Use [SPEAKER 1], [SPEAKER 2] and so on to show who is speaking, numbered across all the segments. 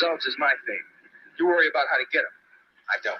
[SPEAKER 1] results is my thing. You worry about how to get them. I don't.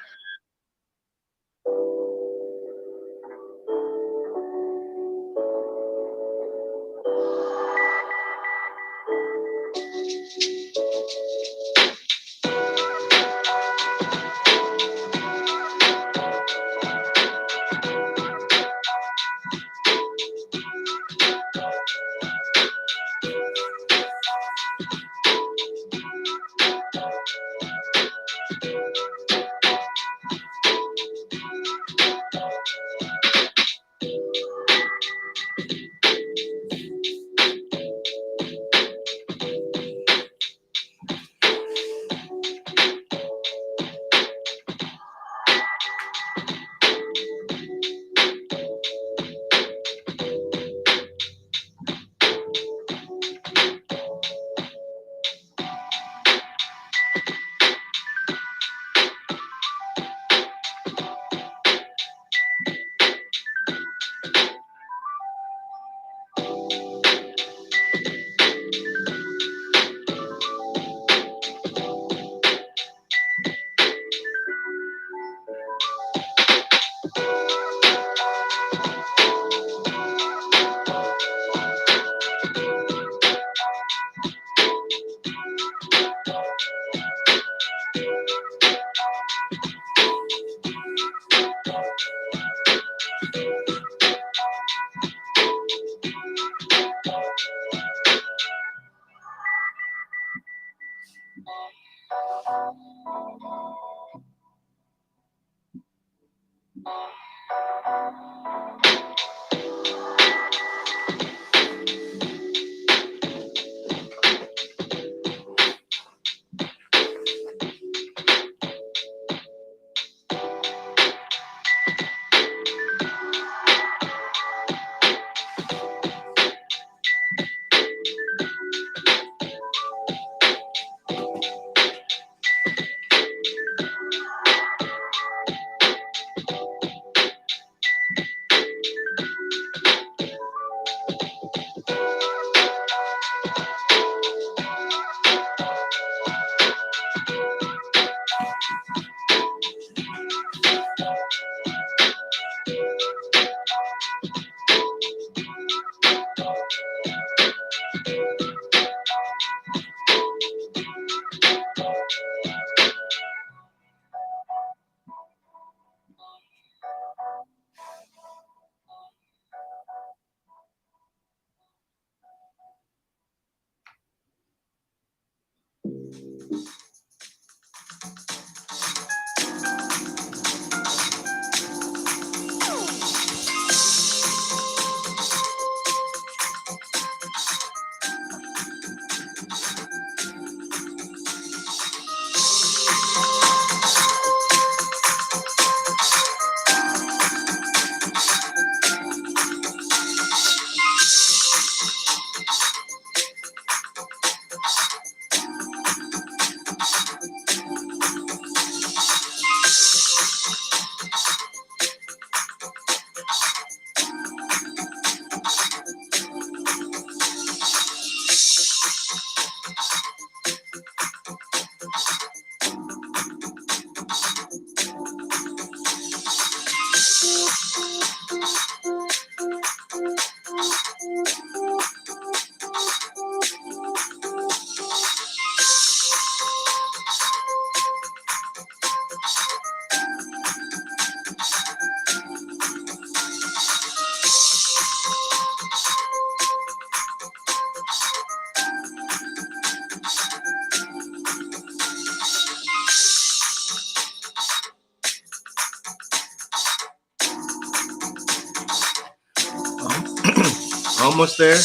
[SPEAKER 2] Almost there.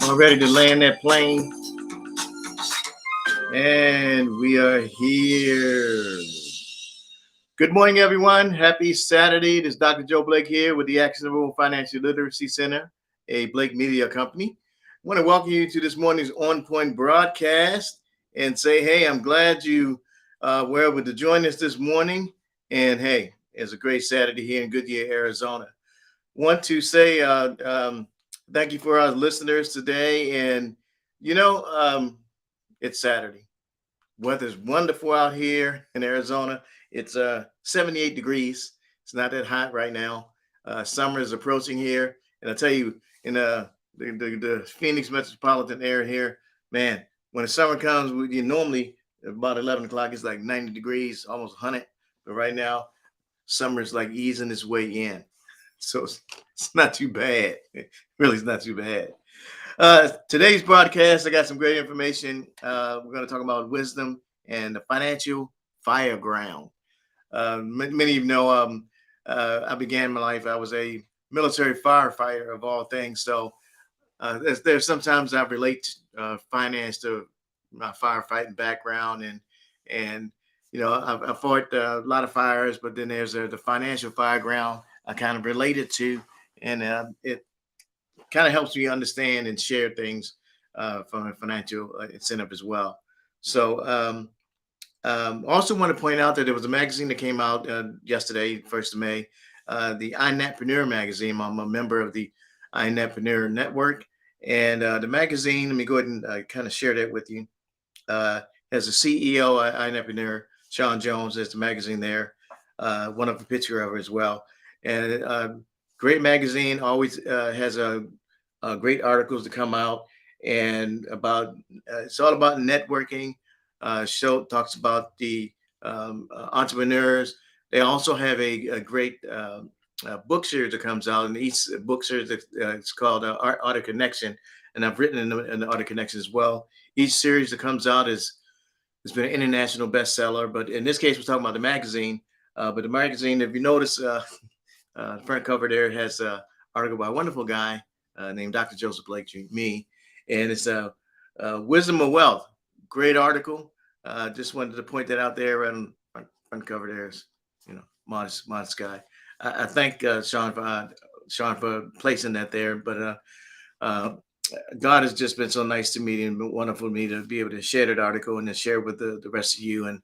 [SPEAKER 2] I'm ready to land that plane. And we are here. Good morning, everyone. Happy Saturday. This is Dr. Joe Blake here with the Action Room Financial Literacy Center, a Blake Media company. I want to welcome you to this morning's On Point broadcast and say, hey, I'm glad you were able to join us this morning. And hey, it's a great Saturday here in Goodyear, Arizona. Want to say Thank you for our listeners today. And you know, it's Saturday. Weather's wonderful out here in Arizona. It's 78 degrees. It's not that hot right now. Summer is approaching here, and I tell you, in the Phoenix metropolitan area here, man, when the summer comes, you normally about 11 o'clock it's like 90 degrees, almost 100. But right now, summer is like easing its way in, so it's not too bad. Really, it's not too bad. Today's broadcast, I got some great information. We're going to talk about wisdom and the financial fire ground. Many of you know I began my life, I was a military firefighter of all things. So there's sometimes I relate finance to my firefighting background. And I fought a lot of fires, but then there's the financial fire ground I kind of related to. And it kind of helps me understand and share things from a financial incentive as well. So, also want to point out that there was a magazine that came out yesterday, 1st of May, the iNetpreneur magazine. I'm a member of the iNetpreneur network. And the magazine, let me go ahead and kind of share that with you. As a CEO, iNetpreneur, Sean Jones, there's the magazine there. One of a picture of her as well. And great magazine, always has great articles to come out and about it's all about networking. Show talks about the entrepreneurs. They also have a great book series that comes out, and each book series it's called Art of Connection, and I've written in the Art of Connection as well. Each series that comes out has been an international bestseller, but in this case, we're talking about the magazine. But the magazine, if you notice, the front cover there has an article by a wonderful guy named Dr. Joseph Blake, me, and it's Wisdom of Wealth. Great article. Just wanted to point that out there. And front cover there is, modest guy. I thank Sean for placing that there. But God has just been so nice to me and wonderful to me to be able to share that article and to share with the rest of you. And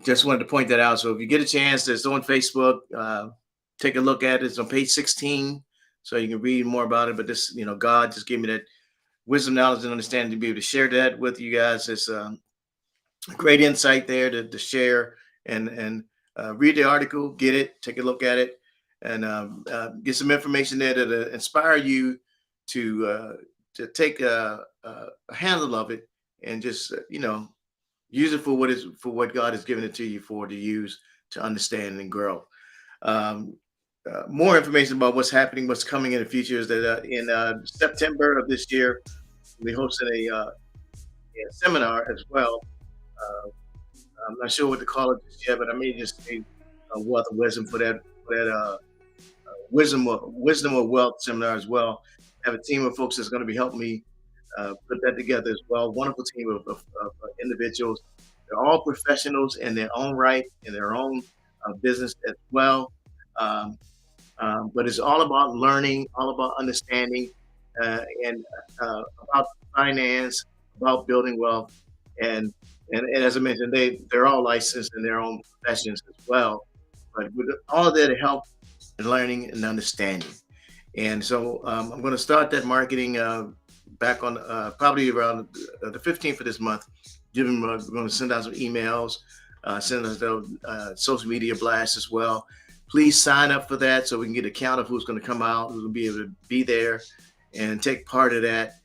[SPEAKER 2] just wanted to point that out. So if you get a chance, it's on Facebook. Take a look at it. It's on page 16, so you can read more about it. But this, God just gave me that wisdom, knowledge, and understanding to be able to share that with you guys. It's great insight there to share and read the article, get it, take a look at it, and get some information there to inspire you to take a handle of it and just use it for what God has given it to you for to use to understand and grow. More information about what's happening, what's coming in the future is that in September of this year, we hosted a seminar as well. Uh, I'm not sure what to call it just yet, but I may just say wealth of wisdom for that wisdom of wealth seminar as well. I have a team of folks that's going to be helping me put that together as well. Wonderful team of individuals. They're all professionals in their own right, in their own business as well. Um, but it's all about learning, all about understanding, and about finance, about building wealth, and and as I mentioned, they're all licensed in their own professions as well. But with all of that to help in learning and understanding. And so I'm going to start that marketing back on probably around the 15th of this month. We're going to send out some emails, send us social media blasts as well. Please sign up for that so we can get a count of who's going to come out, who's going to be able to be there and take part of that.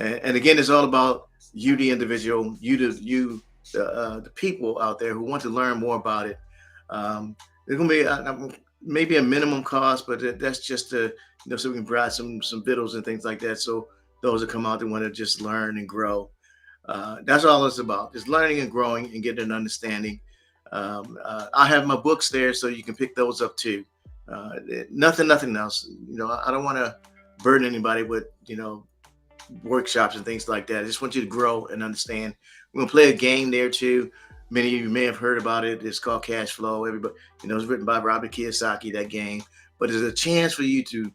[SPEAKER 2] And again, it's all about you, the individual, the people out there who want to learn more about it. There's going to be maybe a minimum cost, but that's just to so we can provide some vittles and things like that. So those that come out that want to just learn and grow. That's all it's about, just learning and growing and getting an understanding. I have my books there, so you can pick those up too. Nothing else. I don't want to burden anybody with workshops and things like that. I just want you to grow and understand. We're gonna play a game there too. Many of you may have heard about it. It's called Cash Flow. Everybody, it's written by Robert Kiyosaki, that game. But it's a chance for you to,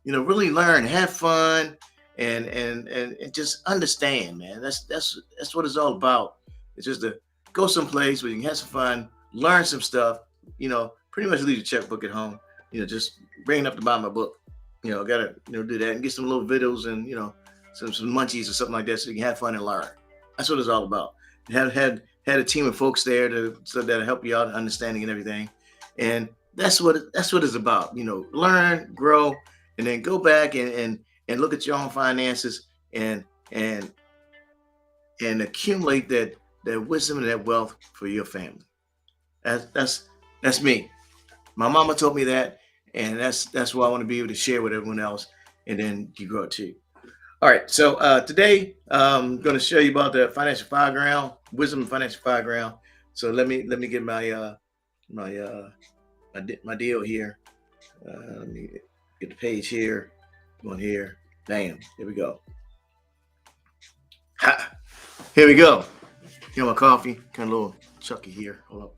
[SPEAKER 2] really learn, have fun, and just understand, man. That's what it's all about. It's just to go someplace where you can have some fun, learn some stuff. Pretty much leave your checkbook at home. Just bring it up to buy my book. Gotta do that and get some little videos and some munchies or something like that, so you can have fun and learn. That's what it's all about. Had a team of folks there so that'll help you out in understanding and everything, and that's what it's about. Learn, grow, and then go back and look at your own finances and and and accumulate that wisdom and that wealth for your family. That's me. My mama told me that, and that's what I want to be able to share with everyone else, and then you grow it too. All right, so today I'm going to show you about the financial fire ground, wisdom and financial fire ground. So let me get my my deal here. Let me get the page here, one here. Bam, here we go. Ha! Here we go. Here my coffee, kind of a little chucky here. Hold up.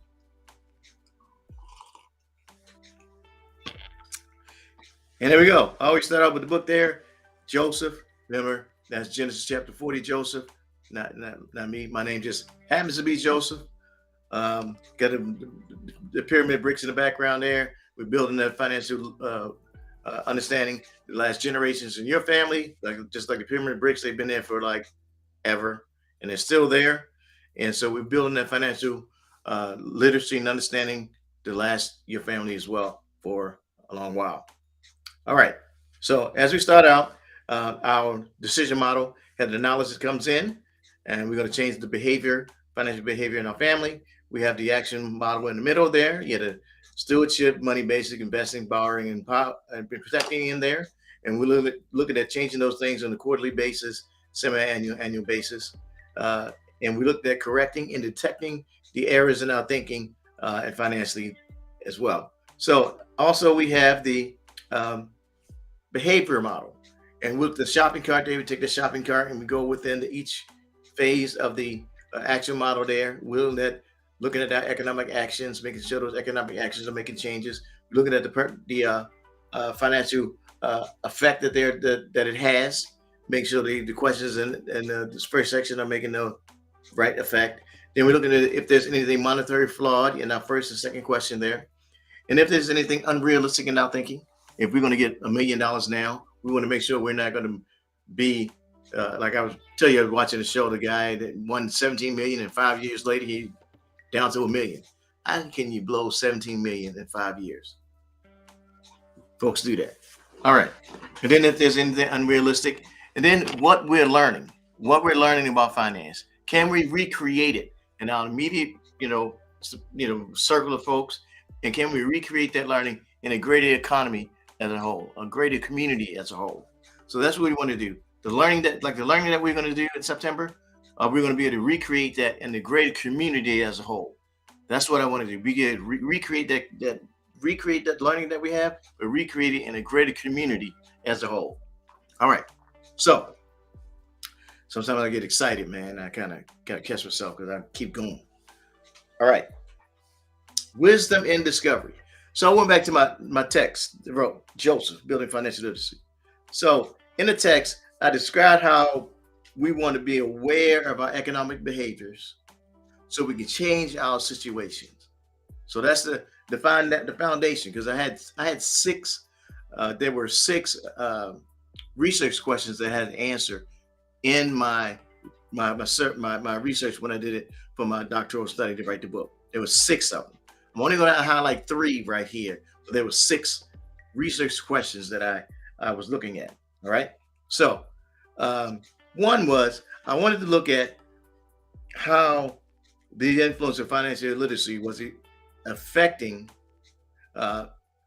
[SPEAKER 2] And there we go. I always start out with the book there. Joseph, remember, that's Genesis chapter 40, Joseph. Not me. My name just happens to be Joseph. Got the pyramid bricks in the background there. We're building that financial understanding. The last generations in your family, just like the pyramid bricks, they've been there for like ever, and they're still there. And so we're building that financial literacy and understanding to last your family as well for a long while. All right. So as we start out, our decision model has the knowledge that comes in, and we're going to change the behavior, financial behavior in our family. We have the action model in the middle there. You have the stewardship, money, basic, investing, borrowing, and protecting in there. And we're looking at changing those things on a quarterly basis, semi-annual, annual basis. And we looked at correcting and detecting the errors in our thinking and financially as well. So also we have the behavior model. And with the shopping cart there, we take the shopping cart and we go within each phase of the action model there. Looking at our economic actions, making sure those economic actions are making changes. Looking at the financial effect that it has. Make sure the questions in this first section are making the right effect. Then we're looking at if there's anything monetary flawed in our first and second question there. And if there's anything unrealistic in our thinking, if we're going to get $1 million now, we want to make sure we're not going to be like I was telling you, I was watching the show, the guy that won 17 million and 5 years later he down to $1 million. How can you blow 17 million in 5 years? Folks do that. All right. And then if there's anything unrealistic, and then what we're learning about finance, can we recreate it in our immediate, circle of folks? And can we recreate that learning in a greater economy as a whole, a greater community as a whole? So that's what we want to do. The learning that we're going to do in September, we're going to be able to recreate that in the greater community as a whole. That's what I want to do. We get recreate that learning that we have, but recreate it in a greater community as a whole. All right. So sometimes I get excited, man. I kind of catch myself because I keep going. All right. Wisdom and discovery. So I went back to my text. I wrote Joseph, building financial literacy. So in the text, I described how we want to be aware of our economic behaviors so we can change our situations. So that's the foundation, because I had six. There were six research questions that I had to answer in my research when I did it for my doctoral study to write the book. There was six of them. I'm only going to highlight three right here. But there were six research questions that I was looking at. All right. So one was I wanted to look at how the influence of financial literacy was affecting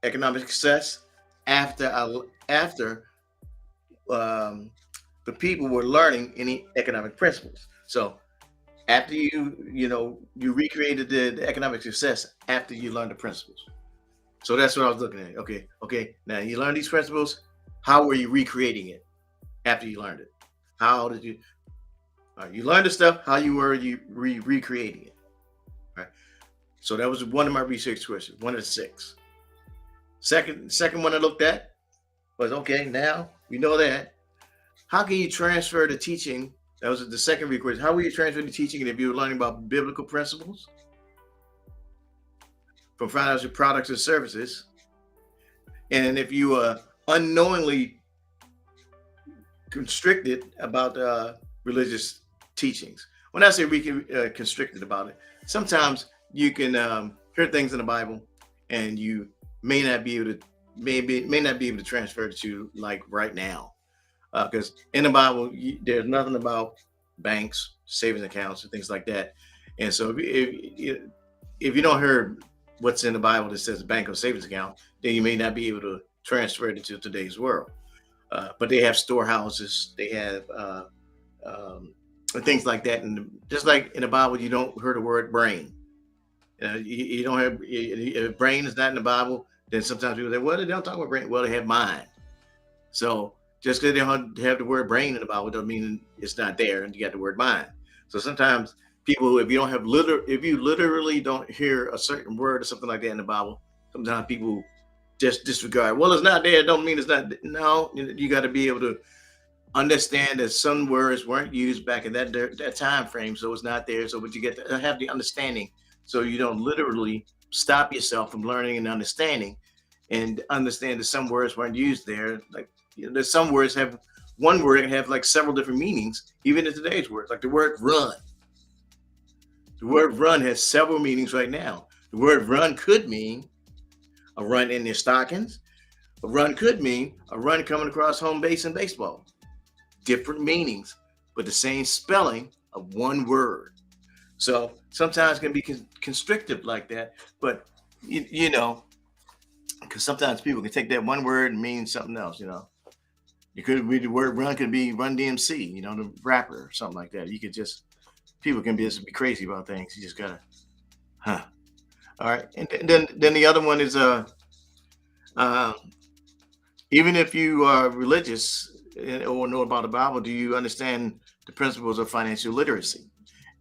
[SPEAKER 2] economic success after the people were learning any economic principles. So after you recreated the economic success after you learned the principles. So that's what I was looking at. Okay. Now you learned these principles. How were you recreating it after you learned it? How did you? You learned the stuff. How were you recreating it? All right. So that was one of my research questions. One of the six. Second one I looked at was, okay, now we know that. How can you transfer the teaching? That was the second request. How will you transfer the teaching if you were learning about biblical principles from financial products and services? And if you unknowingly constricted about religious teachings. When I say we can constricted about it, sometimes you can hear things in the Bible, and you may not be able to may not be able to transfer it to like right now, because in the Bible there's nothing about banks, savings accounts, and things like that. And so if you don't hear what's in the Bible that says bank or savings account, then you may not be able to transfer it into today's world. But they have storehouses, they have and things like that. And just like in the Bible, you don't hear the word brain. You don't have, if brain is not in the Bible, then sometimes people say, well, they don't talk about brain. Well, they have mind. So just because they don't have the word brain in the Bible doesn't mean it's not there, and you got the word mind. So sometimes people, if you don't have if you literally don't hear a certain word or something like that in the Bible, sometimes people just disregard. Well, it's not there. It don't mean it's not. No, you got to be able to understand that some words weren't used back in that time frame, so it's not there. So, but you get to have the understanding, so you don't literally stop yourself from learning and understanding, and understand that some words weren't used there. Like, there's some words have one word can have like several different meanings, even in today's words. Like the word run. The word run has several meanings right now. The word run could mean a run in their stockings. A run could mean a run coming across home base in baseball. Different meanings, but the same spelling of one word. So sometimes it can be constrictive like that, but you know, because sometimes people can take that one word and mean something else. You could read the word run could be Run DMC, the rapper or something like that. You could just people can just be crazy about things. You just gotta, huh? All right, and then the other one is uh, even if you are religious or know about the Bible, do you understand the principles of financial literacy?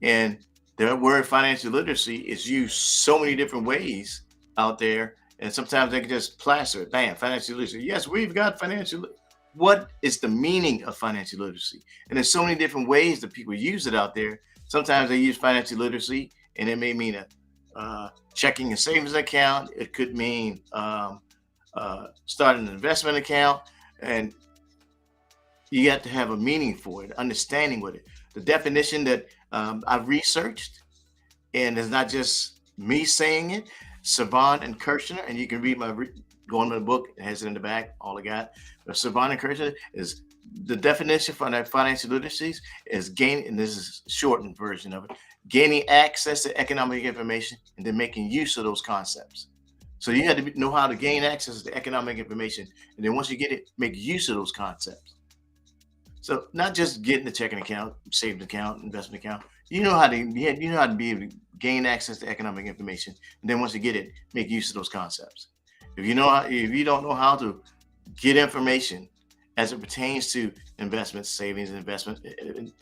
[SPEAKER 2] And the word financial literacy is used so many different ways out there, and sometimes they can just plaster it. Bam, financial literacy. Yes, we've got financial. What is the meaning of financial literacy? And there's so many different ways that people use it out there. Sometimes they use financial literacy, and it may mean a checking and savings account. It could mean starting an investment account, and you got to have a meaning for it, understanding with it. The definition that I've researched, and it's not just me saying it, Saban and Kirshner, and you can read go on my book, it has it in the back, all I got. But Saban and Kirshner is the definition for that financial literacy is gaining, and this is a shortened version of it, gaining access to economic information and then making use of those concepts. So you have to know how to gain access to economic information, and then once you get it, make use of those concepts. So not just getting the checking account, savings account, investment account. You know how to be able to gain access to economic information, and then once you get it, make use of those concepts. If you don't know how to get information as it pertains to investments, savings, and investment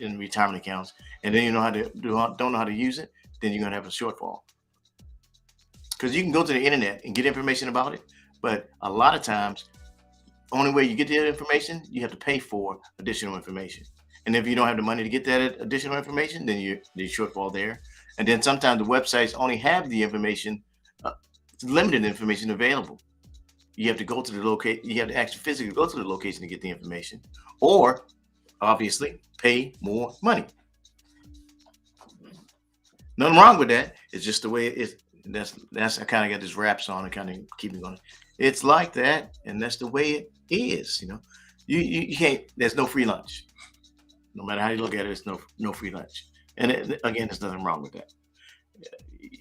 [SPEAKER 2] in retirement accounts, and then you don't know how to use it, then you're gonna have a shortfall. Because you can go to the internet and get information about it, but a lot of times only way you get the information, you have to pay for additional information. And if you don't have the money to get that additional information, then you shortfall there. And then sometimes the websites only have the information, limited information available. You have to go to the location. You have to actually physically go to the location to get the information, or obviously pay more money. Nothing wrong with that. It's just the way it is. That's I kind of got this rap song to kind of keep me going. It's like that, and that's the way it is. You can't. There's no free lunch. No matter how you look at it, it's no free lunch. And again, there's nothing wrong with that.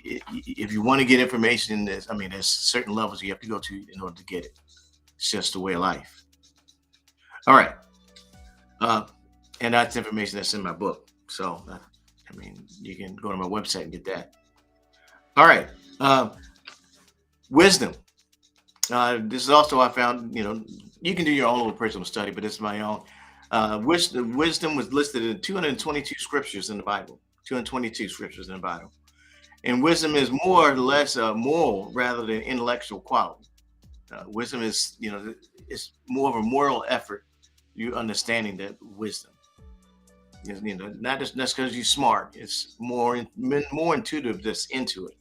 [SPEAKER 2] If you want to get information, there's certain levels you have to go to in order to get it. It's just the way of life. All right, and that's information that's in my book. So you can go to my website and get that. All right, wisdom. This is also I found. You can do your own little personal study, but it's my own. Wisdom was listed in 222 scriptures in the Bible. 222 scriptures in the Bible. And wisdom is more or less moral rather than intellectual quality. Wisdom is, it's more of a moral effort. You understanding that wisdom. Not just because you're smart. It's more intuitive that's into it.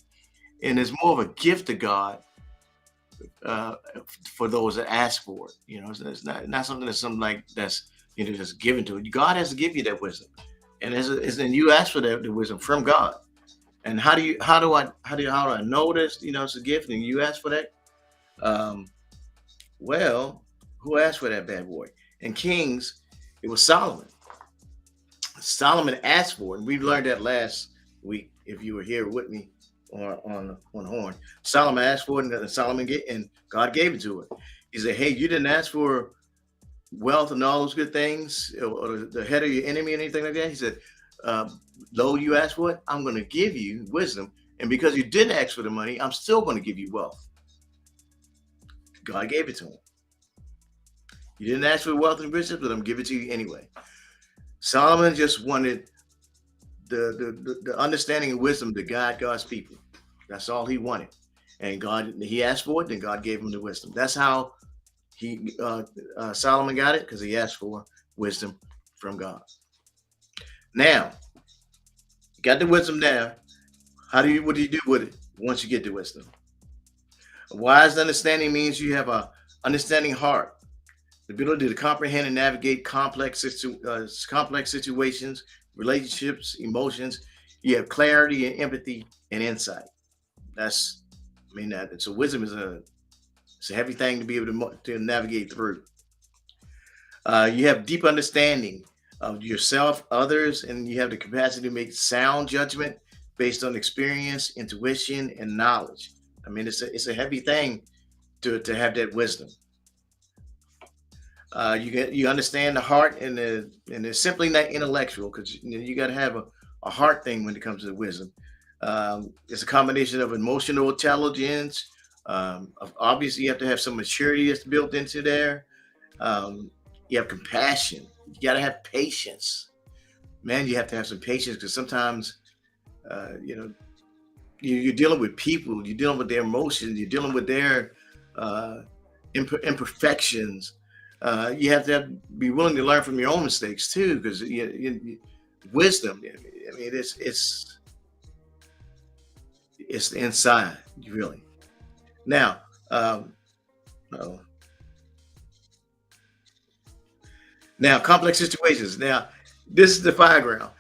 [SPEAKER 2] And it's more of a gift of God uh, for those that ask for it. It's not something that's just given to it. God has to give you that wisdom, and and you ask for the wisdom from God. And how do I know this? It's a gift, and you ask for that. Um, well, who asked for that bad boy? In Kings, it was Solomon. Solomon asked for it, and we learned that last week. If you were here with me on Horn, Solomon asked for it, and and God gave it to him. He said, "Hey, you didn't ask for wealth and all those good things, or the head of your enemy, or anything like that." He said, "Lo, you asked for it. I'm going to give you wisdom, and because you didn't ask for the money, I'm still going to give you wealth." God gave it to him. You didn't ask for wealth and riches, but I'm giving it to you anyway. Solomon just wanted the understanding and wisdom to guide God's people. That's all he wanted. And he asked for it, then God gave him the wisdom. That's how Solomon got it, because he asked for wisdom from God. Now, you got the wisdom now. What do you do with it once you get the wisdom? A wise understanding means you have a understanding heart, the ability to comprehend and navigate complex situations, relationships, emotions. You have clarity and empathy and insight. So wisdom it's a heavy thing to be able to navigate through. You have deep understanding of yourself, others, and you have the capacity to make sound judgment based on experience, intuition, and knowledge. It's a heavy thing to have that wisdom. You understand the heart, and it's simply not intellectual, because you got to have a heart thing when it comes to the wisdom. It's a combination of emotional intelligence. Obviously, you have to have some maturity that's built into there. You have compassion. You got to have patience. Man, you have to have some patience, because sometimes, you're dealing with people, you're dealing with their emotions, you're dealing with their imperfections. You have to be willing to learn from your own mistakes too, because wisdom. It's inside, really. Now, uh-oh. Now, complex situations. Now, this is the fire ground.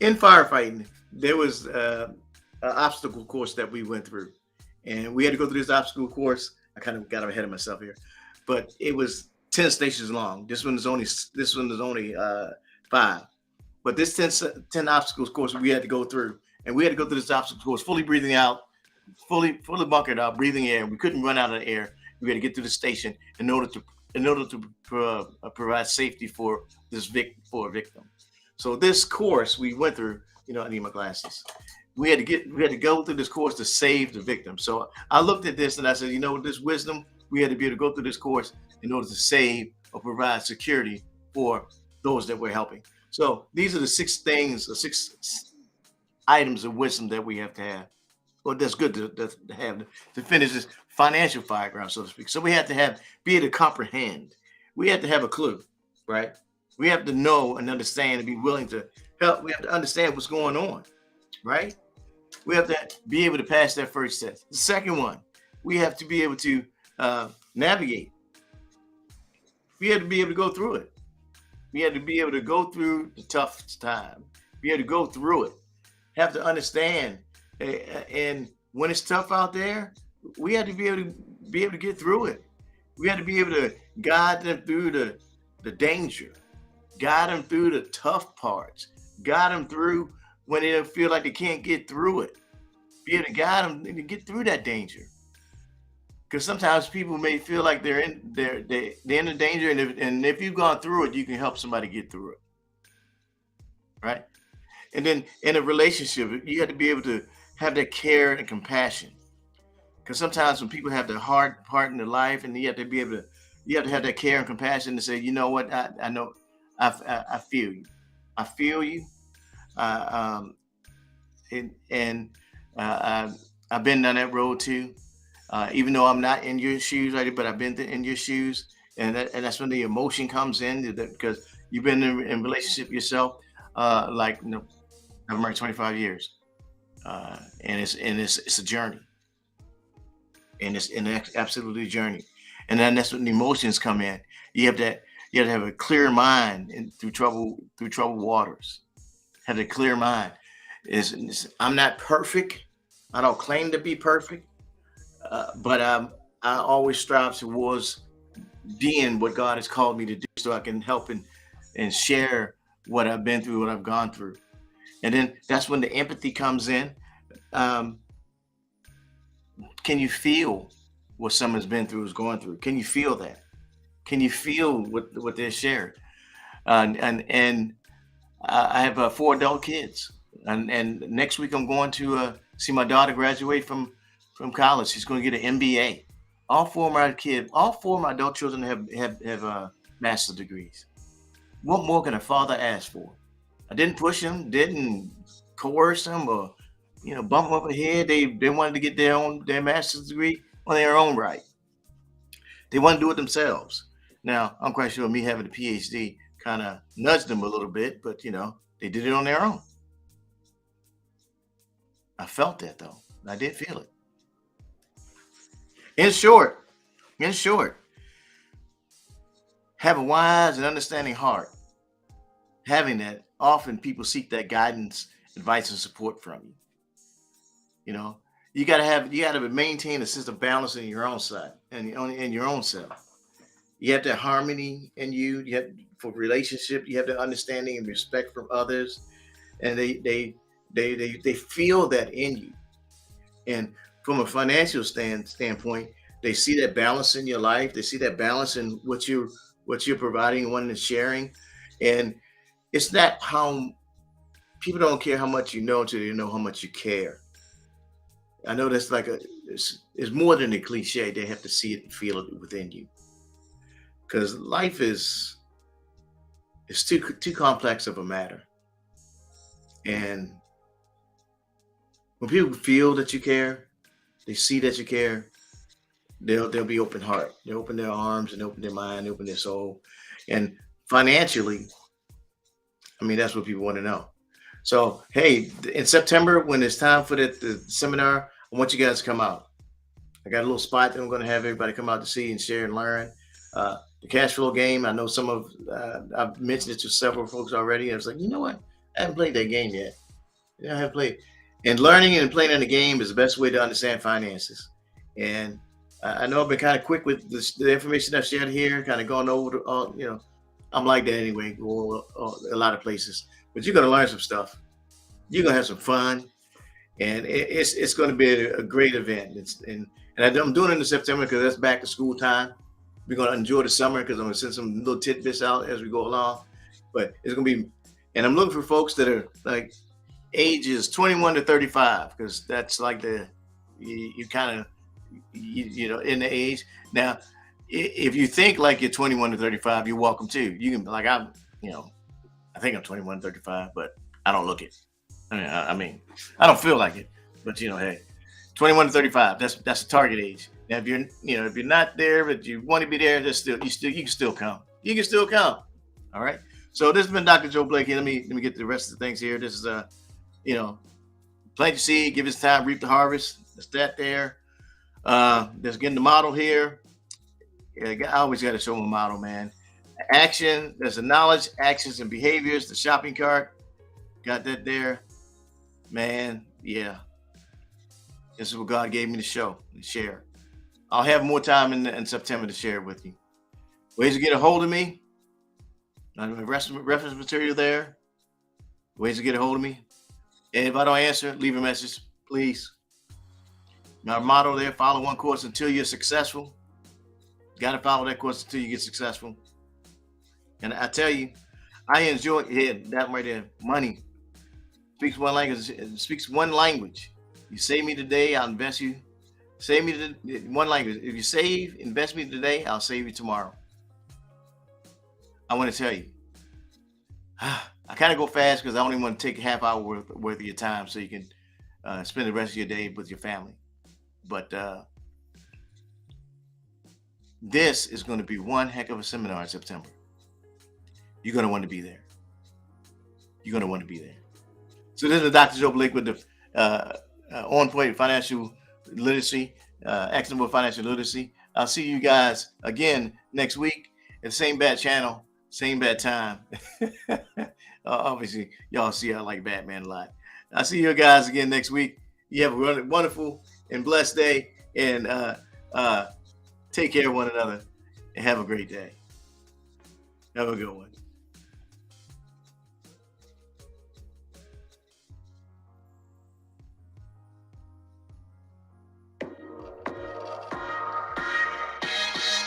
[SPEAKER 2] In firefighting, there was an obstacle course that we went through, and we had to go through this obstacle course. I kind of got ahead of myself here, but it was 10 stations long. This one is only 5, but this 10 obstacles course we had to go through, and we had to go through this obstacle course fully breathing out, fully bunkered out, breathing air. We couldn't run out of air. We had to get to the station in order to provide safety for a victim. So this course we went through, I need my glasses. We had to go through this course to save the victim. So I looked at this and I said, this wisdom, we had to be able to go through this course in order to save or provide security for those that we're helping. So these are the 6 items of wisdom that we have to have. Well, that's good to have to finish this financial fireground, so to speak. So we have to be able to comprehend. We have to have a clue, right? We have to know and understand and be willing to help. We have to understand what's going on, right? We have to be able to pass that first test. The second one, we have to be able to navigate. We have to be able to go through it. We have to be able to go through the tough time. We have to go through it. Have to understand. And when it's tough out there, we have to be able to get through it. We have to be able to guide them through the danger, guide them through the tough parts, guide them through when they don't feel like they can't get through it. Be able to guide them to get through that danger. Because sometimes people may feel like they're in the danger, and if you've gone through it, you can help somebody get through it, right? And then in a relationship, you have to be able to have that care and compassion. Because sometimes when people have the hard part in their life, and you have to have that care and compassion to say, you know what, I know, I feel you, I feel you, and I've been down that road too. Even though I'm not in your shoes, right, but I've been in your shoes, and that's when the emotion comes in, because you've been in relationship yourself, I've been married 25 years, and it's a journey. and it's absolutely a journey. And then that's when the emotions come in. You have that. You have to have a clear mind through troubled waters. Have a clear mind. I'm not perfect. I don't claim to be perfect, but I always strive towards being what God has called me to do, so I can help and share what I've been through, what I've gone through. And then that's when the empathy comes in. Um, can you feel what someone's been through, is going through? Can you feel that? Can you feel what they're sharing? And I have 4 adult kids, and next week I'm going to see my daughter graduate from college. She's going to get an MBA. All four of my adult children have master's degrees. What more can a father ask for? I didn't push them, didn't coerce them, or bump them up ahead. They wanted to get their master's degree on their own right. They want to do it themselves. Now, I'm quite sure me having a PhD kind of nudged them a little bit, but they did it on their own. I felt that though. I did feel it. In short, have a wise and understanding heart. Having that, often people seek that guidance, advice, and support from you. You gotta maintain a sense of balance in your own side and in your own self. You have that harmony in you. You have, for relationship, you have the understanding and respect from others, and they feel that in you. And from a financial standpoint, they see that balance in your life. They see that balance in what you're providing, wanting and sharing. And it's not how people don't care how much you know until they know how much you care. I know that's it's more than a cliche. They have to see it and feel it within you, because life is too complex of a matter. And when people feel that you care, they see that you care, they'll be open heart. They open their arms and open their mind, open their soul. And financially, I mean, that's what people want to know. So, hey, in September, when it's time for the seminar, I want you guys to come out. I got a little spot that I'm going to have everybody come out to see and share and learn. The cash flow game, I know I've mentioned it to several folks already. I was like, you know what? I haven't played that game yet. I haven't played. And learning and playing in the game is the best way to understand finances. And I know I've been kind of quick with the information I've shared here, kind of going over all, I'm like that anyway, go a lot of places. But you're going to learn some stuff. You're going to have some fun. And it's going to be a great event. And I'm doing it in September because that's back to school time. We're going to enjoy the summer because I'm going to send some little tidbits out as we go along. But it's going to be, and I'm looking for folks that are like ages 21 to 35, because that's like you kind of, in the age. Now, if you think like you're 21 to 35, you're welcome too. You can, like, I think I'm 21 to 35, but I don't look it. I mean, I don't feel like it, but hey, 21 to 35, that's the target age. Now, if you're not there, but you want to be there, you can still come. You can still come. All right. So this has been Dr. Joe Blake here. Let me get to the rest of the things here. This is plant your seed, give it time, reap the harvest. That's that there. Just getting the model here. Yeah, I always got to show my model, man. Action. There's the knowledge, actions, and behaviors. The shopping cart. Got that there. Man, yeah. This is what God gave me to show and share. I'll have more time in September to share it with you. Ways to get a hold of me. Reference material there. Ways to get a hold of me. And if I don't answer, leave a message, please. Our motto there: follow one course until you're successful. You got to follow that course until you get successful. And I tell you, I enjoy that right there. Money speaks one language. It speaks one language. You save me today, I'll invest you. Save me one language. If you invest me today, I'll save you tomorrow. I want to tell you, I kind of go fast because I only want to take a half hour worth of your time so you can spend the rest of your day with your family. But this is going to be one heck of a seminar in September. You're going to want to be there. You're going to want to be there. So this is Dr. Joe Blake with the On Point Financial Literacy Actionable Financial Literacy. I'll see you guys again next week at the same bad channel, same bad time. Obviously, y'all see I like Batman a lot. I'll see you guys again next week. You have a wonderful and blessed day, and take care of one another, and have a great day. Have a good one.